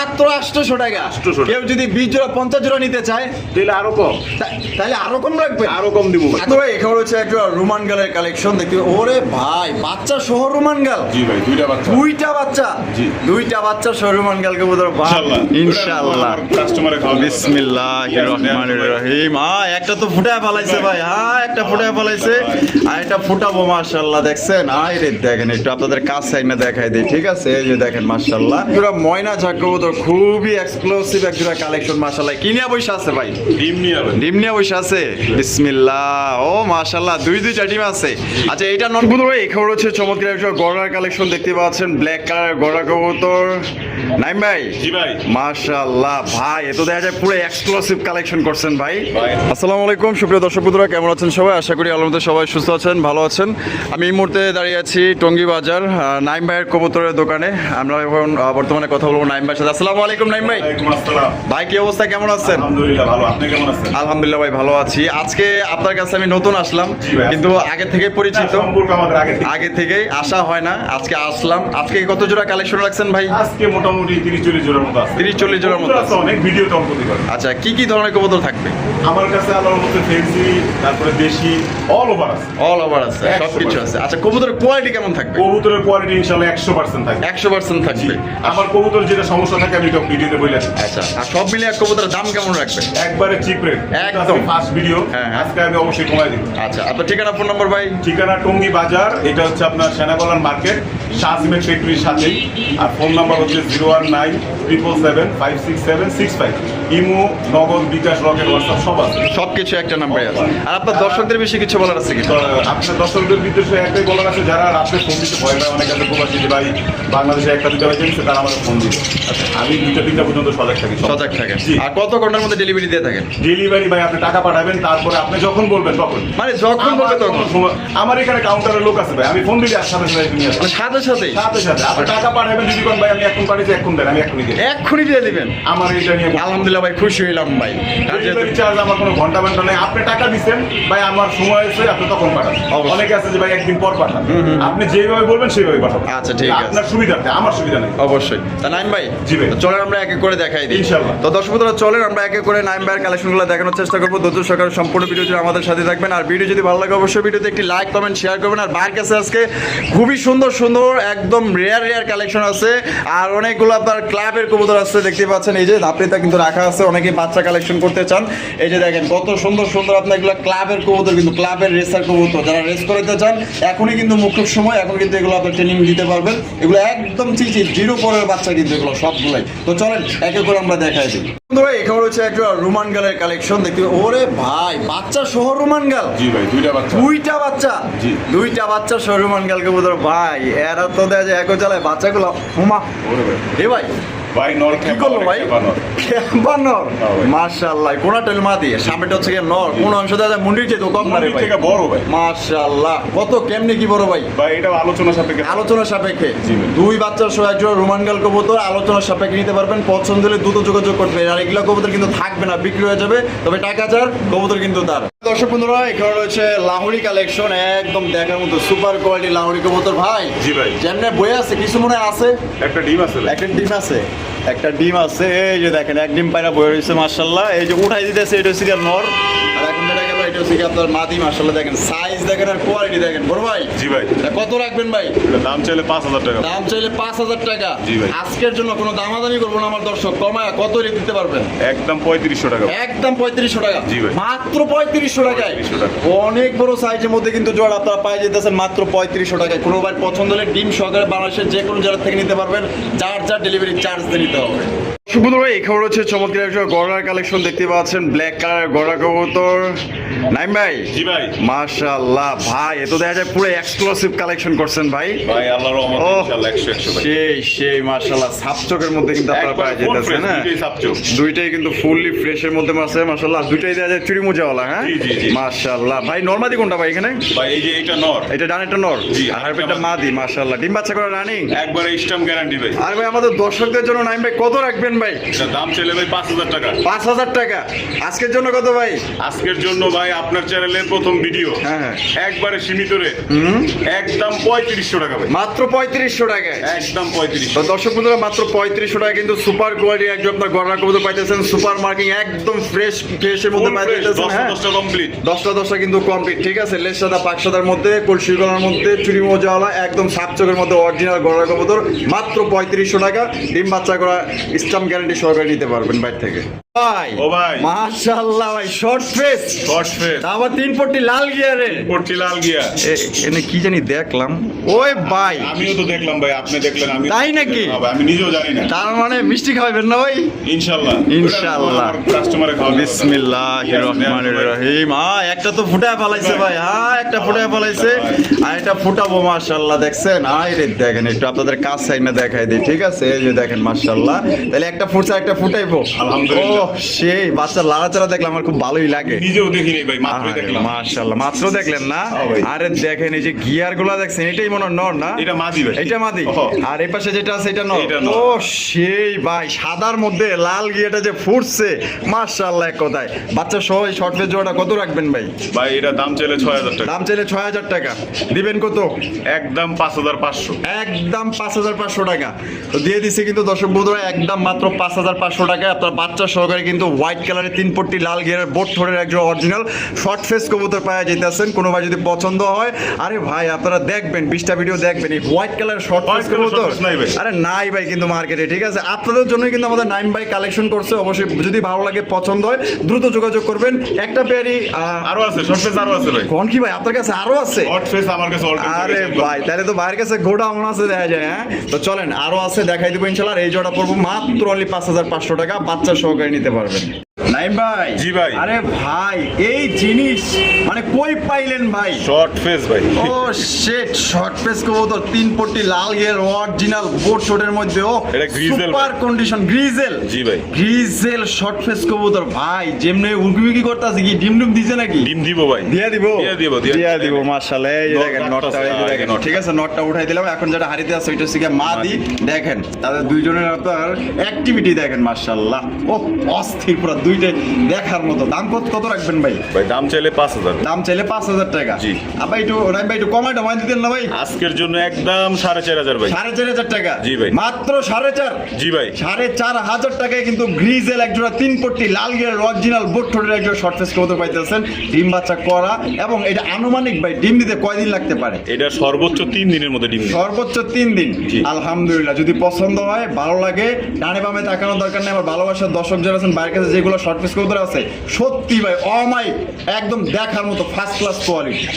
মাত্র 800 টাকা। 800 কেউ যদি 20 জোড়া 50 জোড়া নিতে চায় তাহলে আরো কম, তাহলে আরো কম রাখবে, আরো কম দিব ভাই। তো ভাই এখানে হচ্ছে একটা রোমান গালের কালেকশন দেখতে। ওরে ভাই বাচ্চা সহ রোমান গাল, জি ভাই দুইটা বাচ্চা, দুইটা বাচ্চা, জি দুইটা বাচ্চা সহ রোমান গাল কবুতর। ইনশাআল্লাহ কাস্টমারে খাওয়া বিসমিল্লাহির রহমানির রহিম। একটা তো ফুটায় ফলাইছে ভাই, একটা ফুটায় ফলাইছে আর এটা ফুটাবো মাশাআল্লাহ। দেখছেন আরে দেখেন একটু আপনাদের কাছে আইনা দেখাই দিই, ঠিক আছে? এই যে দেখেন মাশাআল্লাহ পুরো ময়না ঝাক কবুতর, খুবই এক্সক্লুসিভ একটা কালেকশন মাশাআল্লাহ। কিনিয়া বইসা আছে ভাই, ডিম নিয়ে আবেন। ডিম নিয়ে বসে আছে। বিসমিল্লাহ, ও মাশাআল্লাহ দুইটা ডিম আছে। আচ্ছা এটা নট কবুতর ভাই, এখানে হচ্ছে চমৎকার একটা গড়ার কালেকশন দেখতে পাচ্ছেন, ব্ল্যাক কালার গড়া কবুতর। নাইম ভাই, জি ভাই মাশাআল্লাহ ভাই এ তো দেখা যায় পুরো এক্সক্লুসিভ কালেকশন করছেন ভাই। ভাই। আসসালামু আলাইকুম সুপ্রিয় দর্শক বন্ধুরা, কেমন আছেন সবাই? আশা করি আল্লাহর মধ্যে সবাই সুস্থ আছেন, ভালো আছেন। আমি এই মুহূর্তে দাঁড়িয়ে আছি টঙ্গী বাজার নাইম ভাইয়ের কবুতরের দোকানে। আমরা এখন বর্তমানে কথা বলবো নাইম ভাইয়ের সাথে। আসসালামু আলাইকুম নাইম ভাই। ওয়ালাইকুম আসসালাম। ভাই কি অবস্থা, কেমন আছেন? আলহামদুলিল্লাহ ভালো, আপনি কেমন আছেন? আলহামদুলিল্লাহ ভাই ভালো আছি। আজকে আপনার কাছে আমি নতুন আসলাম, জি ভাই। কিন্তু আগে থেকে পরিচিত, সম্পর্ক আমাদের আগে থেকেই আসা হয় না, আজকে আসলাম। আজকে কত জোড়া কালেকশন রাখছেন ভাই? আজকে মোটামুটি 30-40 জোড়ার মতো আছে। 30-40 জোড়ার মতো আছে। অনেক ভিডিও তো অঙ্ক দিবেন। আচ্ছা কি ধরনের কবুতর থাকবে? আমার কাছে আল্লাহর মধ্যে ফেন্সি, তারপরে দেশি, অল ওভার আছে। অল ওভার আছে, 100% সবকিছু আছে। আচ্ছা কবুতরের কোয়ালিটি কেমন থাকবে? কবুতরের কোয়ালিটি ইনশাআল্লাহ 100% থাকবে। 100% থাকবে। আমার কবুতর যেটা সমস্যা থাকে আমি তো ভিডিওতে বলে আছি। আচ্ছা আর সব মিলে এক কবুতরের দাম কেমন রাখবে? একবারে চিপ রেট, একদম। First video. হ্যাঁ, হ্যাঁ। আজকে আমি অবশ্যই কমাই দিব। আচ্ছা আপনার ঠিকানা ফোন নম্বর ভাই? ঠিকানা টঙ্গী বাজার, এটা হচ্ছে আপনার সেনাকল্যাণ মার্কেট, শাহজিমের ফ্যাক্টরির সাথেই। আর ফোন নাম্বার হচ্ছে 01977756765। ইমো, নগদ, বিকাশ, রকেট, হোয়াটসঅ্যাপ সব আছে। সবকিছু একটা নাম্বারে আছে। আর আপনার দর্শকদের বেশি কিছু বলার আছে কি? তো আপনার দর্শকদের বিদ্বেষে একটাই বলার আছে, যারা রাত্রে ফোন দিতে ভয় পায়, অনেক আছে প্রবাসী যে ভাই বাংলাদেশে একটা দুটা বাজে গেছে, তারা আমাকে ফোন দিবে। আচ্ছা আমি 2টা পর্যন্ত সজাগ থাকি। সজাগ থাকেন। জি। আর কত ঘন্টার মধ্যে ডেলিভারি দিয়ে থাকেন? ডেলিভারি ভাই আপনি টাকা পাঠাবেন, তারপরে আপনি যখন বলবেন তখন। মানে যখন বলবে তখন? আমার এখানে কাউন্টারের লোক আছে ভাই, আমি ফোন দিলে সাথে সাথে নিয়ে আসবো। মানে সাথে সাথেই? সাথে সাথে আপনি টাকা পাঠাবেন, যদি কোন ভাই আমি এখন পাঠিয়েছি এখন দেন, আমি এখনই দিই। এক্ষুনি দিয়ে দিবেন? আমার এটা নিয়ে আলহামদুলিল্লাহ ভাই খুশি হইলাম ভাই। আর যেহেতু- ডেলিভারি চার্জ আমার কোনো ঘন্টা নেই। আপনি টাকা দিচ্ছেন ভাই, আমার সময় হয়েছে, আপনি তখন পাঠান। অবশ্যই। অনেকে আছে যে ভাই একদিন পর পাঠান, আপনি যেভাবে বলবেন সেইভাবে পাঠান। আচ্ছা, ঠিক আছে। আপনার সুবিধার্থে, আমার সুবিধা নেই। অবশ্যই। তা নাইম ভাই, জি ভাই। তো চলেন আমরা এক এক করে দেখাই দিই ইনশাআল্লাহ। তো দর্শক বন্ধুরা চলেন আমরা এক এক করে নাইম ভাইয়ের কালেকশনগুলো দেখানোর চেষ্টা করবো। ধৈর্য সহকারে সম্পূর্ণ ভিডিও জুড়ে আমাদের সাথে থাকবেন। আর ভিডিও যদি ভালো লাগে অবশ্যই ভিডিওতে একটি লাইক কমেন্ট শেয়ার করবেন। আর ভাইয়ের কাছে আজকে খুবই সুন্দর সুন্দর একদম রেয়ার কালেকশন আছে, আর অনেকগুলো আপনার ক্লাবের কবুতর আছে দেখতে পাচ্ছেন। এই যে ধাপড়িটা কিন্তু রাখা আছে, অনেকে বাচ্চা কালেকশন করতে চান। এই যে দেখেন কত সুন্দর সুন্দর আপনার এগুলো ক্লাবের কবুতর, কিন্তু ক্লাবের রেসার কবুতর। যারা রেস করতে চান এখনই কিন্তু মুখ্য সময়, এখন কিন্তু এগুলো আপনার ট্রেনিং দিতে পারবেন। এগুলো একদম চিচির জিরো পরের বাচ্চা কিন্তু এগুলো সবগুলাই। তো চলেন এক এক করে আমরা দেখাই দিই। ভাই এখানে হচ্ছে একটা রোমান গালের কালেকশন দেখতে। ওরে ভাই বাচ্চা সহ রোমান গাল, জি ভাই দুইটা বাচ্চা, দুইটা বাচ্চা, জি। দুইটা বাচ্চা সহ রোমান গাল কবুতর। ভাই এরা তো দেখা যায় একো চালায় বাচ্চাগুলো। হুমা ওরে ভাই এ ভাই ভাই নর কি করলো ভাই? নর হ্যাঁ ভাই। মাশাআল্লাহ, কোনটা মা দিয়ে সামনেটা হচ্ছে কি নর, কোন অংশ দেখা যায় মুন্ডির চেয়ে তো কম না রে ভাই। থেকে বড় ভাই। মাশাআল্লাহ কত কেমনে কি বড় ভাই? ভাই এটা আলোচনা সাপেক্ষে। আলোচনা সাপেক্ষে জি ভাই। দুই বাচ্চার সহ একজোড়া রোমান গাল কবুতর আলোচনা সাপেক্ষে নিতে পারবেন। পছন্দ হলে দ্রুত যোগাযোগ করবেন। আর এগুলা কবুতর কিন্তু থাকবে না, বিক্রি হয়ে যাবে, তবে টাকা চার কবুতর কিন্তু তার। দর্শক বন্ধুরা এখানে রয়েছে লাহোরি কালেকশন, একদম দেখার মতো সুপার কোয়ালিটি লাহোরি কবুতর। ভাই জি ভাই। যেমনে বই আছে কিছু মনে হয় আছে, একটা ডিম আছে ভাই। একটা ডিম আছে, একটা ডিম আছে। এই যে দেখেন এক ডিম পায়রা বয়ে রয়েছে মাশাআল্লাহ। এই যে উঠাই দিতেছে, এটা হচ্ছে গিয়ে নর, আর এখন যেটা গেল এটা হচ্ছে গিয়ে আপনার মাদি। মাশাআল্লাহ দেখেন সাইজ দেখেন আর কোয়ালিটি দেখেন। বড় ভাই জি ভাই। এটা কত রাখবেন ভাই? এটার দাম চাইলে 5000 টাকা। দাম চাইলে 5000 টাকা। জি ভাই। আজকের জন্য কোনো দামাদামি করবো না আমার দর্শক, কমায় কত রেট দিতে পারবেন? একদম 3500 টাকা। একদম 3500 টাকা। জি ভাই। মাত্র 3500 টাকায়। 3500 টাকা। অনেক বড় সাইজের মধ্যে কিন্তু জোড়া আপনারা পাই যেতেছেন মাত্র 3500 টাকায়। কোনো ভাই পছন্দ হলে ডিম সহকারে বাংলাদেশের যে কোনো জায়গা থেকে নিতে পারবেন, যার ডেলিভারি চার্জ দিয়ে নিতে হবে। সুবুধ ভাই এখানে রয়েছে চমৎকার একটা গড়ার কালেকশন দেখতে পাচ্ছেন, ব্ল্যাক কালার গড়া কবুতর। নাইম ভাই, জি ভাই। মাশাআল্লাহ ভাই এ তো দেখা যায় পুরো এক্সক্লুসিভ কালেকশন করছেন ভাই। ভাই আল্লাহর রহমতে ওহ, ইনশাআল্লাহ 100 ভাই। সেই মাশাআল্লাহ সাপচকের মধ্যে কিন্তু আপনারা একবার পাওয়া full যেতেছে fresh, না? দুইটাই সাপচোক। দুইটাই কিন্তু ফুললি ফ্রেশের মধ্যে আছে মাশাআল্লাহ। দুইটাই দেখা যায় চুরি মোজাওয়ালা। হ্যাঁ জি, জি, জি। মাশাআল্লাহ ভাই। নরমাদি কোনটা ভাই এখানে? ভাই এই যে এটা নর, এটা ডানেরটা নর, জি, আর হারপেটটা মাদি। মাশাআল্লাহ ডিম বাচ্চা করে রানিং। একবারে স্টাম গ্যারান্টি ভাই। আর ভাই আমাদের দর্শকদের জন্য নাইম ভাই কত রাখবেন ভাই? এটা দাম চাইলে ভাই 5,000 টাকা। 5,000 টাকা। আজকের জন্য কত ভাই? আজকের জন্য ভাই আপনার চ্যানেলের প্রথম ভিডিও, হ্যাঁ। একবারে সীমিত রে, একদম 3500 টাকা ভাই। মাত্র 3500 টাকায়। একদম 3500। তো দর্শক বন্ধুরা মাত্র 3500 টাকা কিন্তু সুপার কোয়ালিটি একদম আপনার গড়া কবুতর পাইতেছেন, সুপার মার্কিং একদম ফ্রেশের মধ্যে পাইতেছেন। হ্যাঁ 10টা কমপ্লিট। 10টা কিন্তু কমপ্লিট, ঠিক আছে। লেস সাদা পাক সাদার মধ্যে কলসি গলার মধ্যে চুরি মজাওয়ালা একদম সাপ চোখের মধ্যে অরিজিনাল গড়া কবুতর মাত্র 3500 টাকা। ডিম বাচ্চা করা স্টাম্প গ্যারান্টি সহকারে নিতে পারবেন বাইরে থেকে। ভাই ও ভাই মাশাআল্লাহ ভাই, শর্ট ফেস, শর্ট ফেস, আবার 3 পট্টি লাল গিয়ারের। পট্টি লাল গিয়া। এনে কি জানি দেখলাম, ওই ভাই আমিও তো দেখলাম ভাই, আপনি দেখলেন, আমি তাই নাকি? আমি নিজেও জানি না। তার মানে মিষ্টি খাওয়াবেন না ভাই? ইনশাআল্লাহ ইনশাআল্লাহ। কাস্টমারে খাওয়াবো। বিসমিল্লাহির রহমানির রহিম। একটা তো ফুটায় ফলাইছে ভাই, একটা ফুটায় ফলাইছে, আর এটা ফুটাবো মাশাআল্লাহ। দেখছেন? রে দেখেন, একটু আপনাদের কাছ সাইডে দেখাই দিই, ঠিক আছে? এই যে দেখেন মাশাআল্লাহ, তাহলে একটা ফুটছে একটা ফুটাইবো। আলহামদুলিল্লাহ। সেই বাচ্চা লাড়াচাড়া দেখলে আমার খুব ভালোই লাগে। নিজেও দেখিনি ভাই, মাত্র দেখলাম। মাশাআল্লাহ, মাত্র দেখলেন না? ভাই। আরে দেখেন এই যে গিয়ার গুলা দেখছেন, এটাই মনে হয় নর না? এটা মাদি ভাই। এটা মাদি। ওহো। আর এই পাশে যেটা আছে এটা নর। এটা নর। ও সেই ভাই, সাদার মধ্যে লাল গিয়াটা যে ফুটছে মাশাআল্লাহ এক কথায়। বাচ্চা সহ এই শর্ট ফেস জোড়াটা কত রাখবেন ভাই? ভাই এটা দাম চাইলে 6000 টাকা। দাম চাইলে 6000 টাকা, দিবেন কত? একদম 5500। একদম 5500 টাকা। তো দিয়ে দিছি কিন্তু দর্শক বন্ধুরা, একদম মাত্র 5500 টাকায় আপনার বাচ্চা সহকারে কিন্তু হোয়াইট কালারের 3 পট্টি লাল গিয়ারের বোট থোড়ের একজন অরিজিনাল শর্ট ফেস কবুতর পাওয়া যেতেছেন। কোনো ভাই যদি পছন্দ হয়, আরে ভাই আপনারা দেখবেন, 20টা ভিডিও দেখবেন, এই হোয়াইট কালারের শর্ট ফেস White color কবুতর short face নাই ভাই। আরে নাই ভাই কিন্তু মার্কেটে, ঠিক আছে? আপনাদের জন্য কিন্তু আমাদের নাইম ভাই কালেকশন করছে। অবশ্যই যদি ভালো লাগে, পছন্দ হয়, দ্রুত যোগাযোগ করবেন। একটা পেয়ারি আরো আছে শর্ট ফেস, আরো আছে ভাই। কোন কি ভাই আপনার কাছে আরো আছে? শর্ট ফেস আমার কাছে অলরেডি। আরে ভাই তাহলে তো ভাইয়ের কাছে গোডা মনে আছে দেখা যায়। হ্যাঁ তো চলেন, আরো আছে দেখাই দেবো ইনশাল্লাহ। আর এই জোড়া পড়বো মাত্র অনলি 5500 টাকা, বাচ্চা সহকারে নিতে পারবেন। নাইম ভাই। জি ভাই। আরে ভাই এই জিনিস মানে কই পাইলেন ভাই? শর্ট ফেস ভাই। ও শিট, শর্ট ফেস কবুতর 3 পট্টি লাল গিয়ার অরিজিনাল বোট শটের মধ্যে। ও এটা গ্রিজেল সুপার কন্ডিশন গ্রিজেল। জি ভাই। গ্রিজেল শর্ট ফেস কবুতর ভাই, যেমনে উগি করতেছে কি ডিম দিছে নাকি? ডিম দিব ভাই। দিয়ে দিব দিয়ে দিব। মাশাআল্লাহ। এই যে দেখেন নটটা, এই যে দেখেন, ঠিক আছে? নটটা উঠাই দিলাম। এখন যেটা হারিতে আছে ওইটা হচ্ছে মাদি। দেখেন তাদের দুইজনের আপনার অ্যাক্টিভিটি দেখেন মাশাআল্লাহ। ও অস্থির পুরো দুইটাই দেখার মতো। দাম কত রাখবেন ভাই? ভাই দাম চাইলে 5000। দাম চাইলে 5000 টাকা। জি। আবার একটু রাইম ভাই একটু কমাই দিতেন না ভাই? আজকের জন্য একদম 4500 ভাই। 4500 টাকা। জি ভাই। মাত্র 4.5। জি ভাই। 4500 টাকায় কিন্তু গ্রিজেল একজোড়া 3 পট্টি লাল গিয়ার অরিজিনাল বোট ঠোঁটের একজোড়া শর্ট ফেস কবুতর পাইতেছেন। ডিম বাচ্চা করা, এবং এটা আনুমানিক ভাই ডিম দিতে কয়দিন লাগতে পারে? এটা সর্বোচ্চ 3 দিনের মধ্যে ডিম দিবে। সর্বোচ্চ 3 দিন। জি। আলহামদুলিল্লাহ। যদি পছন্দ হয়, ভালো লাগে, ডানে বামে তাকানোর দরকার নেই। আমার ভালোবাসার দর্শক যারা আছেন বাইরের কাছে, যেগুলো শর্ট ফেস কবুতর আছে সত্যি ভাই অমাইক একদম দেখার মতো ফার্স্ট ক্লাস কোয়ালিটি।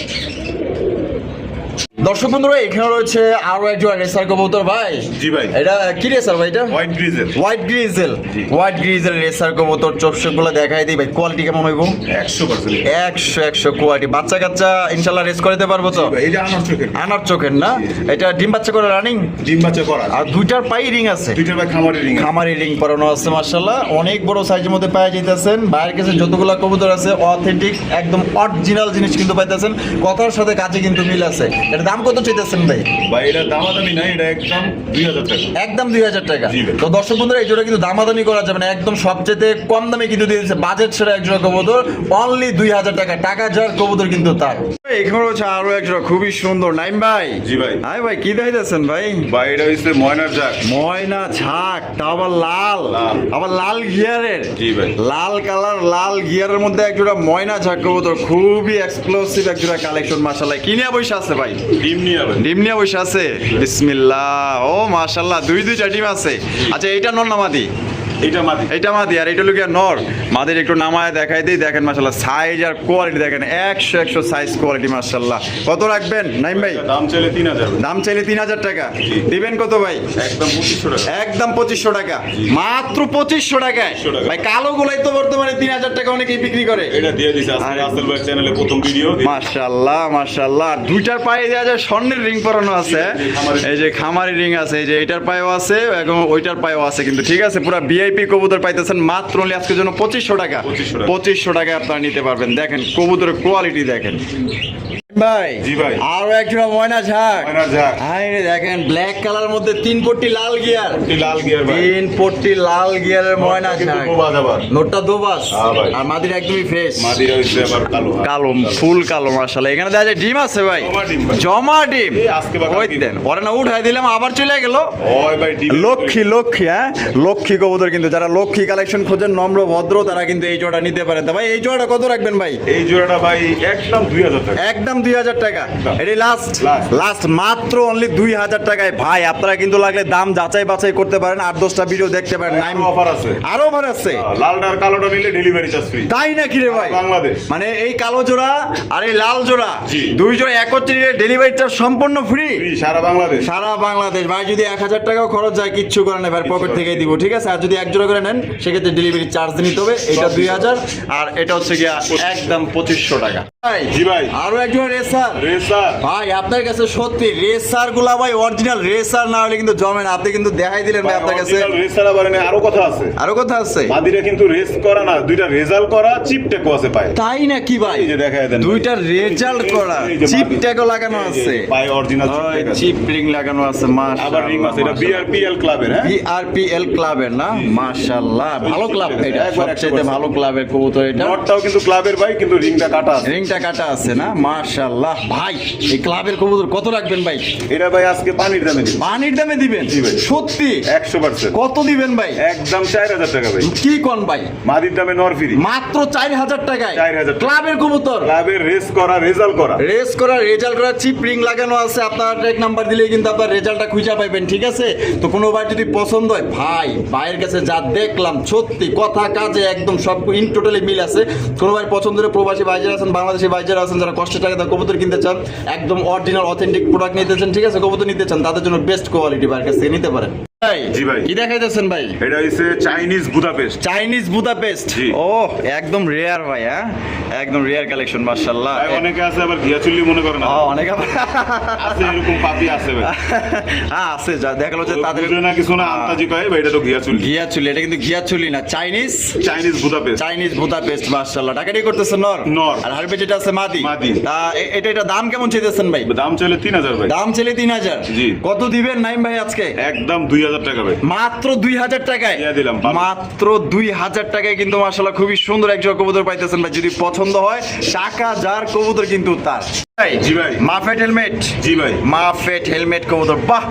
দর্শক বন্ধুরা এখানে রয়েছে আরো একজন রেসার কবুতর ভাই। জি ভাই। এটা কি রেসার ভাই? এটা হোয়াইট গ্রিজেল। White grizzle. জি। হোয়াইট গ্রিজেল রেসার কবুতর চোখগুলো দেখাই দিই ভাই, কোয়ালিটি কেমন হইব? 100%। 100 কোয়ালিটি। বাচ্চা কাচ্চা ইনশাআল্লাহ রেস করতে পারবো তো? এই যে আনার চোখের। আনার চোখের না? এটা ডিম বাচ্চা করে রানিং? ডিম বাচ্চা করা। আর দুইটার পাই রিং আছে। দুইটার ভাই খামারি রিং। খামারি রিং পরানো আছে মাশাআল্লাহ। অনেক বড় সাইজের মধ্যে পাওয়া যাইতেছেন। বাইরের কাছে যতগুলো কবুতর আছে অথেন্টিক একদম অরিজিনাল জিনিস কিন্তু পাইতেছেন। কথার সাথে কাজে কিন্তু মিল আছে। এর দাম কত চাইতেছেন ভাই? ভাই এটা দামাদামি নাই, এটা একদম 2000 টাকা। একদম 2000 টাকা। জি ভাই। তো দর্শক বন্ধুরা এই জোড়া কিন্তু দামাদামি করা যাবে না, একদম সবচেয়ে কম দামে কিন্তু দিয়ে দিচ্ছে বাজেট সেরা এক জোড়া কবুতর অনলি 2000 টাকা। টাকা যার কবুতর কিন্তু তার। এখানে রয়েছে আরো এক জোড়া খুবই সুন্দর। নাইম ভাই। জি ভাই। হাই ভাই, কি দেখাইতেছেন ভাই? ভাই এটা হইছে ময়নার জাক। ময়না ঝাঁক, তা আবার লাল। লাল। আবার লাল গিয়ারের। জি ভাই। লাল কালার লাল গিয়ারের মধ্যে এক জোড়া ময়না ঝাঁক কবুতর, খুবই এক্সক্লুসিভ এক জোড়া কালেকশন মাশাআল্লাহ। কি নিয়ে বসে আছে ভাই? ডিম নিয়ে ভাই। ডিম নিয়ে বসে আছে। বিসমিল্লাহ। ও মাশাআল্লাহ, দুইটা ডিম আছে। আচ্ছা এইটা নর না মাদি? এটা মাদি। এটা মাদি, আর এটা লুকিয়া নর। মাদির একটু নামায় দেখাই দিই, দেখেন মাশাআল্লাহ সাইজ আর কোয়ালিটি দেখেন 100 সাইজ কোয়ালিটি মাশাআল্লাহ। কত রাখবেন নাইম ভাই? দাম চাইলে 3000 ভাই। দাম চাইলে 3000 টাকা। জি। দিবেন কত ভাই? একদম 2500 টাকা। একদম 2500 টাকা। মাত্র 2500 টাকায় 2500 টাকা। ভাই। কালো গুলাই তো বর্তমানে 3000 টাকা অনেকেই বিক্রি করে। এটা দিয়ে দিছে আজকে আরে। রাসেল ভাই চ্যানেলে প্রথম ভিডিও। মাশাআল্লাহ মাশাআল্লাহ। আর দুইটার পায়ে দেওয়া যায় স্বর্ণের রিং পরানো আছে। এই যে খামারি রিং আছে, এই যে এটার পায়েও আছে এবং ওইটার পায়েও আছে কিন্তু, ঠিক আছে? পুরো ভিআইপি কবুতর পাইতেছেন মাত্র আজকের জন্য 2500 টাকা। 2500 টাকা। 2500 টাকায় আপনারা নিতে পারবেন। দেখেন কবুতরের কোয়ালিটি দেখেন ভাই জি ভাই। আরো একটা ময়না ঝাক ময়নার ঝাঁক। আরে দেখেন ব্ল্যাক কালার মধ্যে 3 পট্টি লাল গিয়ার, একটি লাল গিয়ার ভাই। 3 পট্টি লাল গিয়ারের ময়না কিন্তু ঝাক। গোবাজ আবার। নোটটা দোবাস হ্যাঁ ভাই। আর মাদির একদমই ফ্রেশ, মাদিরা হইছে আবার কালো। কালো ফুল কালো মাশাআল্লাহ। এখানে দেখা যায় ডিম আছে ভাই, জমা ডিম ভাই। জমা ডিম। এই আজকে বা ওই কালকে। দেন ওরে না উঠাই দিলাম আবার চলে গেল। ওই ভাই ডিম। লক্ষ্মী লক্ষ্মী, হ্যাঁ লক্ষ্মী কবুতর। কিন্তু যারা লক্ষ্মী কালেকশন খোঁজেন নম্র ভদ্র তারা কিন্তু এই জোড়া নিতে পারেন। তা ভাই এই জোড়াটা কত রাখবেন ভাই? এই জোড়াটা ভাই একদম 2000 টাকা। একদম 2000 টাকা। এটি লাস্ট Last। লাস্ট মাত্র অনলি 2000 টাকায় ভাই। আপনারা কিন্তু লাগলে দাম যাচাই বাছাই করতে পারেন, 8-10টা ভিডিও দেখতে পারেন। অফার আছে। আরো অফার আছে, লালটা আর কালোটা নিলে ডেলিভারি চার্জ ফ্রি। তাই নাকি রে ভাই? বাংলাদেশ। মানে এই কালো জোড়া আর এই লাল জোড়া জি। দুই জোড়া একত্রে ডেলিভারি চার্জ সম্পূর্ণ ফ্রি ফ্রি সারা বাংলাদেশ। সারা বাংলাদেশ। ভাই যদি 1000 টাকাও খরচ যায় কিচ্ছু করে না ভাই, পকেট থেকে দিব, ঠিক আছে? আর যদি এক জোড়া করে নেন সেক্ষেত্রে ডেলিভারি চার্জ নিতে হবে। এটা 2000 আর এটা হচ্ছে গিয়া একদম 2500 টাকা। ভাই জি ভাই। আরো এক জোড়া রেসার। রেসার। ভাই আপনার কাছে সত্যি রেসার গুলা ভাই অরিজিনাল রেসার না হলে কিন্তু জমে না। আপনি কিন্তু দেখাই দিলেন ভাই আপনার কাছে। রেসার আবার এনে আরো কথা আছে। আরো কথা আছে? মাদিরা কিন্তু রেস করা না, দুইটা রেজাল্ট করা চিপ টেকো আছে পায়। তাই নাকি ভাই? এই যে দেখায় দেন। দুইটা রেজাল্ট করা এই যে চিপ মাদি- ট্যাগও লাগানো এই যে আছে। পায় অরিজিনাল চিপ ওই ট্যাগ আছে। চিপ রিং লাগানো আছে মাশাআল্লাহ। আবার রিং আছে, এটা বিআরপিএল ক্লাবের। হ্যাঁ বিআরপিএল ক্লাবের না? মাশাআল্লাহ ভালো ক্লাব এটা, একবার সবচেয়ে 100% ভালো ক্লাবের কবুতর এটা। নটটাও কিন্তু ক্লাবের ভাই, কিন্তু রিংটা কাটা আছে। রিংটা কাটা আছে না? মাশাআল্লাহ ভাই এই ক্লাবের কবুতর কত রাখবেন ভাই? এটা ভাই আজকে পানির দামে দিই। পানির দামে দিবেন? জি ভাই। সত্যি 100%। কত দিবেন ভাই? একদম 4000 টাকা ভাই। কি কোন ভাই? মাদির দামে নর ফ্রি। মাত্র 4000 টাকায় 4000 ক্লাবের কবুতর, ক্লাবের রেস করা রেজাল্ট করা। রেস করা রেজাল্ট করা চিপ রিং লাগানো আছে। আপনার এক নাম্বার দিলেই কিন্তু আপনার রেজাল্টটা খুঁজে পাবেন, ঠিক আছে? তো কোনো ভাই যদি পছন্দ হয় ভাই, ভাইয়ের কাছে যা দেখলাম সত্যি কথা কাজে একদম সব ইন টোটালি মিল আছে। কোনো ভাই পছন্দ হলে প্রবাসী ভাই যারা আছেন, বাংলাদেশি ভাই যারা আছেন, যারা কষ্টের টাকা দিয়ে কবুতর কিনতে চান, একদম অরিজিনাল অথেন্টিক প্রোডাক্ট নিতে চান, ঠিক আছে? কবুতর নিতে চান তাদের জন্য বেস্ট কোয়ালিটি ভাইয়ের কাছে নিতে পারেন। ভাই জি ভাই। কি দেখাইতেছেন ভাই? এটা হইছে চাইনিজ বুদাপেস্ট। Chinese Budapest. জি। ও একদম রেয়ার ভাই, হ্যাঁ একদম রেয়ার কালেকশন মাশাআল্লাহ। ভাই অনেকে আছে আবার ঘিয়াচুল্লি মনে করে না। ও অনেক আছে এরকম পাপি আছে ভাই। হ্যাঁ আছে, যা দেখালো যে তাদের বুঝে না কিছু না, আন্তাজি কয় ভাই এটা তো ঘিয়াচুল্লি। ঘিয়া চুলি। এটা কিন্তু ঘিয়া চুলি না, Chinese Chinese Budapest. Chinese Budapest মাশাআল্লাহ। টাকাটি করতেছে নর নর। আর হারবে যেটা আছে মাদি। মাদি। তা এটা দাম কেমন চাইতেছেন ভাই? দাম চলে 3000 ভাই। দাম ছেলে 3000। জি। কত দিবেন নাইম ভাই আজকে? একদম 2000 টাকা ভাই। মাত্র 2000 টাকায় দিয়ে দিলাম, পাবেন। মাত্র 2000 টাকায় কিন্তু মাশাআল্লাহ খুবই সুন্দর এক জোড়া কবুতর পাইতেছেন ভাই। যদি পছন্দ হয় টাকা যার কবুতর কিন্তু তার। জি ভাই। মাফেট হেলমেট। জি ভাই। মাফেট হেলমেট কবুতর, বাহ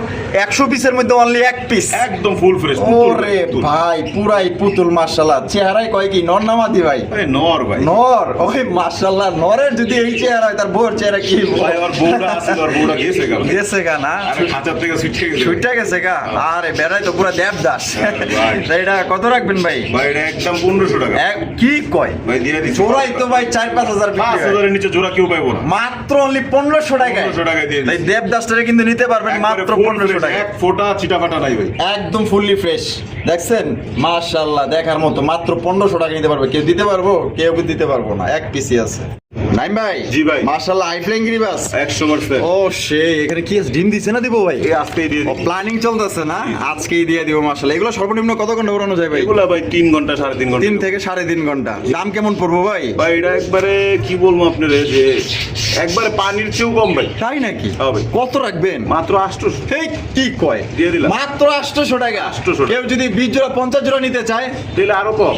100 পিসের মধ্যে অনলি এক পিস। একদম ফুল ফ্রেশ। ওরে ভাই পুরাই পুতুল মাশাআল্লাহ। চেহারায় কয় কি নর না মাদি ভাই? নর ভাই। নর। ওই মাশাআল্লাহ, নরের যদি এই চেহারা হয় তার বউর চেহারা কি ভাই ওর বউটা আছে, ওর বউটা গেছে গা। গেছে গা না? আরে খাঁচার থেকে ছুটে গেছে। ছুটটা গেছে গা? আরে বেড়াই তো পুরা দেবদাস। ভাই। তা এটা কত রাখবেন ভাই? ভাই এটা একদম 1500 টাকা। কি কয় ভাই দিয়ে দিচ্ছি। জোড়াই তো ভাই 4-5 হাজার বিক্রি হয়। 5000 এর নিচে জোড়া কেউ পাইবো না। মাত্র অনলি 1500 টাকায়। 1500 টাকায় দিয়ে তাই দিচ্ছি। দেবদাসটারে কিন্তু নিতে পারবেন মাত্র একবারে full 1500 fresh, টাকায়। এক ফোঁটা চিটাফাটা নাই ভাই। একদম ফুললি ফ্রেশ। দেখছেন মাশাআল্লাহ, দেখার মতো। মাত্র 1500 টাকা নিতে পারবে। কেউ দিতে পারবো, কেউ দিতে পারবো না। এক পিসি আছে। নাইম ভাই। জি ভাই। মাশাআল্লাহ আইফ্লাইং গ্রিবাস। 100%। ও সে এখানে কি আছে? ডিম দিছে না দিব ভাই? এই আজকেই দিয়ে ও দিচ্ছি। প্ল্যানিং চলতেছে না? আজকেই দিয়ে দিব মাশাআল্লাহ। এগুলো সর্বনিম্ন কত ঘন্টা উড়ানো যায় ভাই? এগুলা ভাই 3 ঘন্টা 3.5 ঘন্টা। 3 থেকে 3.5 ঘন্টা। দাম কেমন পড়বো ভাই? ভাই এটা একবারে কি বলবো আপনারে, যে একবারে পানির চেয়েও কম ভাই। তাই নাকি? হ্যাঁ ভাই। কত রাখবেন? মাত্র 800। এই কি কয়? দিয়ে দিলাম। মাত্র 800 টাকা। 800 টাকা। কেউ যদি 20 জোড়া 50 জোড়া নিতে চায় দিলে আরো কম।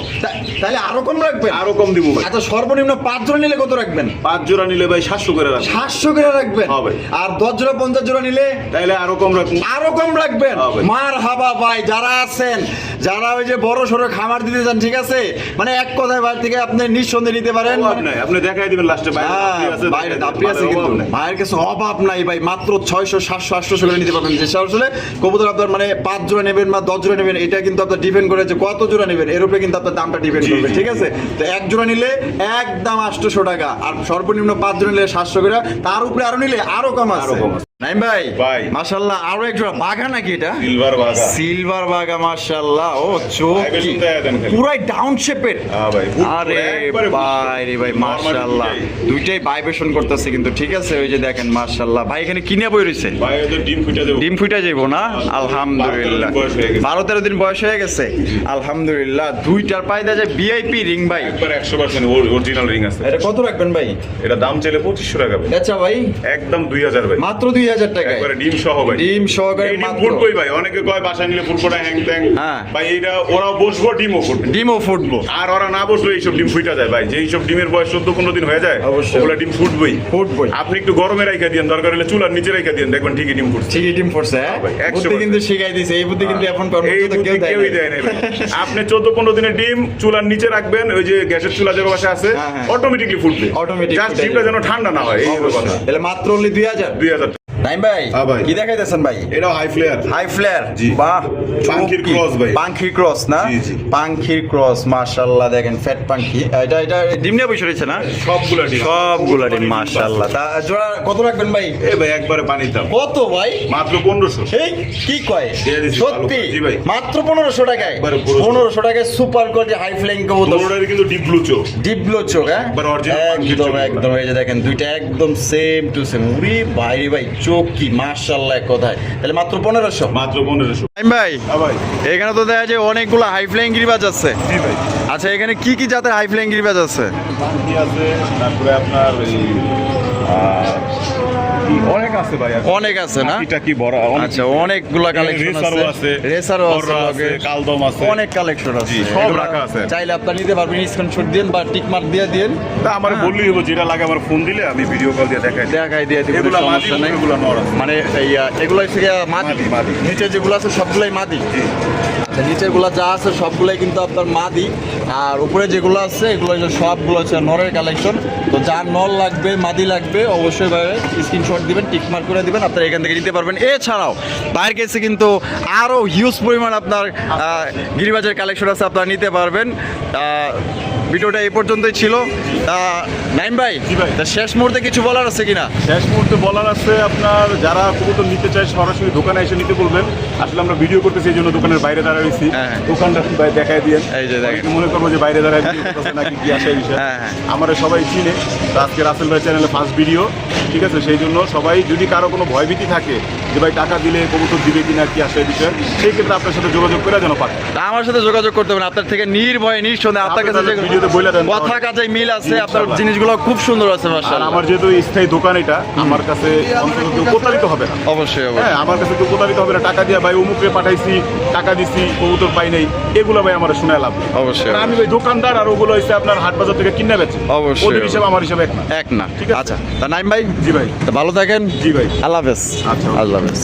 তাহলে আরো কম রাখবেন? আরো কম দিব ভাই। আচ্ছা সর্বনিম্ন 5 জোড়া নিলে কত রাখবেন? 5 জোড়া নিলে ভাই 700 করে রাখবেন। 700 করে রাখবেন? হ্যাঁ ভাই। আর 10 জোড়া 50 জোড়া নিলে তাইলে আরো কম রাখুন। আরো কম রাখবেন? হ্যাঁ ভাই। মারহাবা ভাই। যারা আছেন, যারা ওই যে বড় সড়ো খামার দিতে চান, ঠিক আছে, মানে এক কথায় বাইরে থেকে আপনি নিঃসন্দেহে নিতে পারেন। অভাব নাই, আপনি দেখাই দিবেন লাস্টে হ্যাঁ, বাইরে দাপড়ি আছে কিন্তু ভাইয়ের কাছে অভাব নাই ভাই। মাত্র 600 700 800 করে নিতে পারবেন। যে আসলে কবুতর আপনার মানে 5 জোড়া নেবেন বা 10 জোড়া নেবেন, এটা কিন্তু আপনার ডিপেন্ড করে যে কত জোড়া নেবেন, এর উপরে কিন্তু আপনার দামটা ডিপেন্ড জি, করবে, জি। ঠিক আছে? তো এক জোড়া নিলে একদম 800 টাকা, আর সর্বনিম্ন 5 জোড়া নিলে 700 করে, তার উপরে আরো নিলে আরো কম আরো আছে। কম আছে। নাইম ভাই ভাই। মাশাআল্লাহ আরো এক জোড়া বাঘা নাকি এটা? সিলভার বাঘা সিলভার বাঘা মাশাআল্লাহ। ও চোখ ভাই, কি বেলুন দেয়া দেন খালি। পুরাই ডাউন শেপের। হ্যাঁ ভাই, বুক আরে একবারে বুক। ভাই রে ভাই Normal মাশাআল্লাহ দুইটাই ভাইব্রেশন করতেছে কিন্তু ঠিক আছে। ওই যে দেখেন মাশাআল্লাহ ভাই এখানে কিনে বই রইছে ভাই ওই যে ডিম ফুটে দেবো। ডিম ফুটে যাইবো না? আলহামদুলিল্লাহ 12-13 বয়স হয়ে গেছে। 12-13 দিন বয়স হয়ে গেছে আলহামদুলিল্লাহ। দুইটার পাই দেওয়া যায় ভিআইপি রিং ভাই। একবার 100% অরিজিনাল রিং আছে। এটা কত রাখবেন ভাই? এটা দাম চাইলে 2500 টাকা ভাই। আচ্ছা ভাই একদম 2000 ভাই। মাত্র 2000 টাকায় একবারে ডিম সহ ভাই। ডিম সহকারে এই ডিম মাত্র। ফুটবই ভাই। অনেকে কয় বাসায় নিলে ফুটবোটা হ্যাং ট্যাং। হ্যাঁ। ভাই এইটা ওরাও বসবো ডিমও ফুটবে। ডিমও ফুটবো। আর ওরা না বসলে এইসব ডিম ফুটা যায় ভাই। যে এইসব ডিমের বয়স 14-15 দিন হয়ে যায় অবশ্যই। ওগুলা ডিম ফুটবই। ফুটবই। আপনি একটু গরমে রাইখা দিন, দরকার হলে চুলার নিচে রাইখা দিন, দেখবেন ঠিকই ডিম ফুটছে। ঠিকই ডিম ফুটছে হ্যাঁ ভাই, 100% বুদ্ধি কিন্তু শিখাই দিছে। এই বুদ্ধি কিন্তু এখন এই পর্যন্ত বুদ্ধি কেউ দেয় কেউই না। দেয় না ভাই। আপনি 14-15 দিনের ডিম চুলার নিচে রাখবেন, ওই যে গ্যাসের চুলা যে পাশে আছে হ্যাঁ, হ্যাঁ। অটোমেটিকলি ফুটবে। Automatic জাস্ট ফুটে ডিমটা যাবে। যেন ঠান্ডা না হয়, এই হলো কথা। তাহলে মাত্র only 2000। 2000 নাইম ভাই হ্যাঁ ভাই। কি দেখাইতেছেন ভাই? এটাও হাই ফ্লেয়ার। হাই ফ্লেয়ার জি। বাহ পাঙ্খির চোখ কি? cross ভাই। পাঙ্খির ক্রস না? জি, জি। পাঙ্খির ক্রস মাশাআল্লাহ দেখেন ফ্যাট পাঙ্খি। এটা ডিম নিয়ে বসে রয়েছে না? সবগুলা ডিম। সবগুলা ডিম মাশাআল্লাহ। তা জোড়া কত রাখবেন ভাই? এ ভাই একবারে পানির দাম। কত ভাই? মাত্র 1500। এই কি কয়? দিয়ে দিছি, সত্যি? ভালো। জি ভাই। মাত্র 1500 টাকায়? একবারে 1500 1500 টাকায় সুপার কোয়ালিটি হাই ফ্লাইং কবুতর। দুটোটারই কিন্তু ডিপ ব্লু চোখ। ডিপ্লো চোখ হ্যাঁ? একবার original পাঙ্খির একদম চোখ। একদম এই যে দেখেন দুইটা একদম সেম টু সেম। উরি ভাই রে ভাই চোখ কি মাশাআল্লাহ এক কথায়। তাহলে মাত্র 1500। মাত্র 1500। ভাই হ্যাঁ ভাই। এখানে তো দেখা যায় অনেকগুলো হাই ফ্লাইং গিরিবাজ আছে। জি ভাই। আচ্ছা এখানে কি কি জাতের হাই ফ্লাইং গিরিবাজ আছে? পাঙ্খি আছে, তারপরে আপনার এই কি অনেক আছে ভাই। অনেক আছে না? এটা কি বড় অনেক। আচ্ছা অনেকগুলা কালেকশন রেসারও আছে। আছে, রেসারও আছে বড়রা লগে। কালদম আছে। অনেক কালেকশন আছে। জি, সব এগুলা রাখা আছে। চাইলে আপনারা নিতে পারবেন, স্ক্রিনশট দিন বা টিক মার্ক দিয়ে দিন। তা আমার বললেই হলো, যেটা লাগে আমার ফোন দিলে আমি ভিডিও কল দিয়ে দেখাই দিই। দেখাই দিয়ে দিব এগুলা মাদি, সমস্যা নাই। এগুলা নর আছে। মানে এগুলো হচ্ছে গিয়া মাদি। মাদি, মাদি। নিচে যেগুলো আছে সবগুলাই মাদি। আচ্ছা নিচের গুলা যা আছে সবগুলাই কিন্তু আপনার মাদি। আর উপরে যেগুলো আছে এগুলো হচ্ছে সবগুলো হচ্ছে নরের কালেকশন। তো যার নর লাগবে মাদি লাগবে অবশ্যই ভাই স্ক্রিনশট দিবেন, টিক মার্ক করে দিবেন, আপনারা এখান থেকে নিতে পারবেন। এছাড়াও বাইরের কাছে কিন্তু আরও হিউজ পরিমাণ আপনার গিরিবাজের কালেকশন আছে, আপনারা নিতে পারবেন। ভিডিওটা এই পর্যন্তই ছিল। নাইম ভাই জি ভাই। তা শেষ মুহূর্তে কিছু বলার আছে কিনা? শেষ মুহূর্তে বলার আছে, আপনার যারা কবুতর নিতে চায় সরাসরি দোকানে এসে নিতে বলবেন। আসলে আমরা ভিডিও করতেছি এই জন্য দোকানের বাইরে দাঁড়াইছি। হ্যাঁ, হ্যাঁ। দোকানটা ভাই দেখাই দিয়ে এই যে দেখেন। মনে করবো যে বাইরে দাঁড়ায় video করতেছে নাকি কি আসে এই বিষয়। হ্যাঁ, হ্যাঁ। আমরা সবাই চিনে। তো আজকে রাসেল ভাই চ্যানেলে ফার্স্ট ভিডিও, ঠিক আছে? সেই জন্য সবাই যদি কারো কোনো ভয়ভীতি থাকে যে ভাই টাকা দিলে কবুতর দিবে কিনা কি আসে এই বিষয়, সেই ক্ষেত্রে আপনার সাথে যোগাযোগ করে যেন পারে। তা আমার সাথে যোগাযোগ করতে হবে আপনার থেকে নির্ভয়ে নিঃসন্দেহে আপনার কাছে আপনি যে ভিডিওতে বলে দেন। কথা কাজে মিল আছে, আপনার ইনশাআল্লাহ। জিনিসগুলো খুব সুন্দর আছে আর মাশাআল্লাহ। আমার যেহেতু স্থায়ী দোকান এটা, আমার কাছে অন্তত কেউ প্রতারিত হবে না। অবশ্যই হ্যাঁ, অবশ্যই আমার কাছে কেউ প্রতারিত হবে না। টাকা দিয়ে ভাই অমুকরে পাঠাইছি, টাকা দিছি, কবুতর পাই নাই, এগুলো ভাই আমার শোনায় লাভ নেই। অবশ্যই। কারণ আমি ভাই দোকানদার, আর ওগুলো হচ্ছে আপনার হাট বাজার থেকে কিনে বেচে। অবশ্যই। ওদের হিসাবে আমার হিসাবে এক না। এক না ঠিক আছে। আচ্ছা তা নাইম ভাই জি ভাই। তা ভালো থাকেন। জি ভাই। আল্লাহ হাফেজ। আচ্ছা। আল্লাহ হাফেজ।